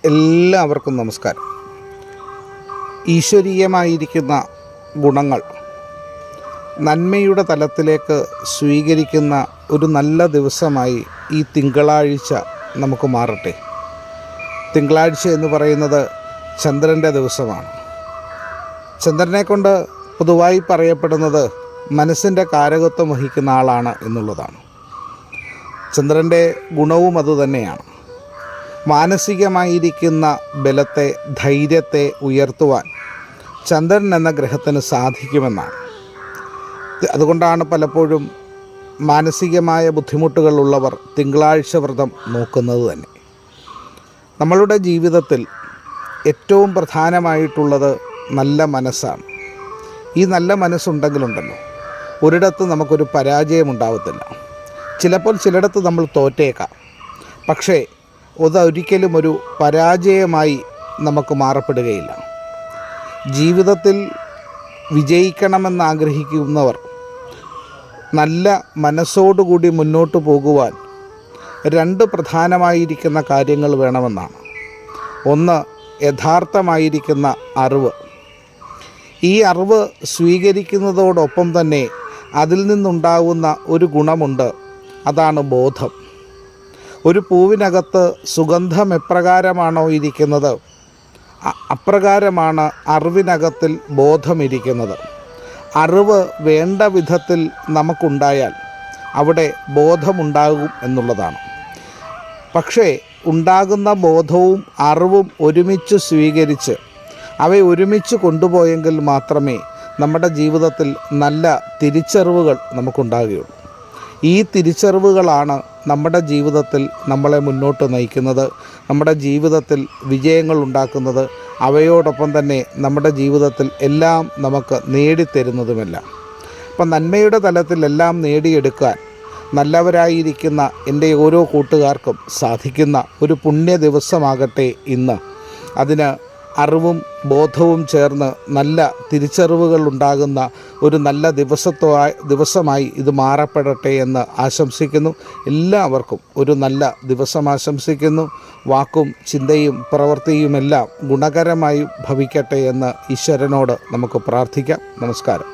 എല്ലാവർക്കും നമസ്കാരം. ഈശ്വരീയമായിരിക്കുന്ന ഗുണങ്ങൾ നന്മയുടെ തലത്തിലേക്ക് സ്വീകരിക്കുന്ന ഒരു നല്ല ദിവസമായി ഈ തിങ്കളാഴ്ച നമുക്ക് മാറട്ടെ. തിങ്കളാഴ്ച എന്ന് പറയുന്നത് ചന്ദ്രൻ്റെ ദിവസമാണ്. ചന്ദ്രനെ കൊണ്ട് പൊതുവായി പറയപ്പെടുന്നത് മനസ്സിൻ്റെ കാരകത്വം വഹിക്കുന്ന ആളാണ് എന്നുള്ളതാണ്. ചന്ദ്രൻ്റെ ഗുണവും അതുതന്നെയാണ്. മാനസികമായിരിക്കുന്ന ബലത്തെ, ധൈര്യത്തെ ഉയർത്തുവാൻ ചന്ദ്രൻ എന്ന ഗ്രഹത്തിന് സാധിക്കുമെന്നാണ്. അതുകൊണ്ടാണ് പലപ്പോഴും മാനസികമായ ബുദ്ധിമുട്ടുകളുള്ളവർ തിങ്കളാഴ്ച വ്രതം നോക്കുന്നത് തന്നെ. നമ്മളുടെ ജീവിതത്തിൽ ഏറ്റവും പ്രധാനമായിട്ടുള്ളത് നല്ല മനസ്സാണ്. ഈ നല്ല മനസ്സുണ്ടെങ്കിലുണ്ടല്ലോ ഒരിടത്ത് നമുക്കൊരു പരാജയമുണ്ടാവത്തില്ല. ചിലപ്പോൾ ചിലയിടത്ത് നമ്മൾ തോറ്റേക്കാം, പക്ഷേ അതൊരിക്കലും ഒരു പരാജയമായി നമുക്ക് മാറപ്പെടുകയില്ല. ജീവിതത്തിൽ വിജയിക്കണമെന്ന് ആഗ്രഹിക്കുന്നവർ നല്ല മനസ്സോടുകൂടി മുന്നോട്ട് പോകുവാൻ രണ്ട് പ്രധാനമായിരിക്കുന്ന കാര്യങ്ങൾ വേണമെന്നാണ്. ഒന്ന്, യഥാർത്ഥമായിരിക്കുന്ന അറിവ്. ഈ അറിവ് സ്വീകരിക്കുന്നതോടൊപ്പം തന്നെ അതിൽ നിന്നുണ്ടാകുന്ന ഒരു ഗുണമുണ്ട്, അതാണ് ബോധം. ഒരു പൂവിനകത്ത് സുഗന്ധം എപ്രകാരമാണോ ഇരിക്കുന്നത്, അപ്രകാരമാണ് അറിവിനകത്തിൽ ബോധമിരിക്കുന്നത്. അറിവ് വേണ്ട വിധത്തിൽ നമുക്കുണ്ടായാൽ അവിടെ ബോധമുണ്ടാകും എന്നുള്ളതാണ്. പക്ഷേ ഉണ്ടാകുന്ന ബോധവും അറിവും ഒരുമിച്ച് സ്വീകരിച്ച് അവയെ ഒരുമിച്ച് കൊണ്ടുപോയെങ്കിൽ മാത്രമേ നമ്മുടെ ജീവിതത്തിൽ നല്ല തിരിച്ചറിവുകൾ നമുക്കുണ്ടാകുകയുള്ളൂ. ഈ തിരിച്ചറിവുകളാണ് നമ്മുടെ ജീവിതത്തിൽ നമ്മളെ മുന്നോട്ട് നയിക്കുന്നത്, നമ്മുടെ ജീവിതത്തിൽ വിജയങ്ങൾ ഉണ്ടാക്കുന്നത്, അവയോടൊപ്പം തന്നെ നമ്മുടെ ജീവിതത്തിൽ എല്ലാം നമുക്ക് നേടിത്തരുന്നതുമെല്ലാം. അപ്പം നന്മയുടെ തലത്തിൽ എല്ലാം നേടിയെടുക്കാൻ നല്ലവരായിരിക്കുന്ന എൻ്റെ ഓരോ കൂട്ടുകാർക്കും സാധിക്കുന്ന ഒരു പുണ്യ ദിവസമാകട്ടെ ഇന്ന്. അതിന് അറിവും ചേർന്ന് നല്ല തിരിച്ചറിവുകൾ ഉണ്ടാകുന്ന ഒരു നല്ല ദിവസമായി ഇത് മാറപ്പെടട്ടെ എന്ന് ആശംസിക്കുന്നു. എല്ലാവർക്കും ഒരു നല്ല ദിവസം ആശംസിക്കുന്നു. വാക്കും ചിന്തയും പ്രവൃത്തിയുമെല്ലാം ഗുണകരമായി ഭവിക്കട്ടെ എന്ന് ഈശ്വരനോട് നമുക്ക് പ്രാർത്ഥിക്കാം. നമസ്കാരം.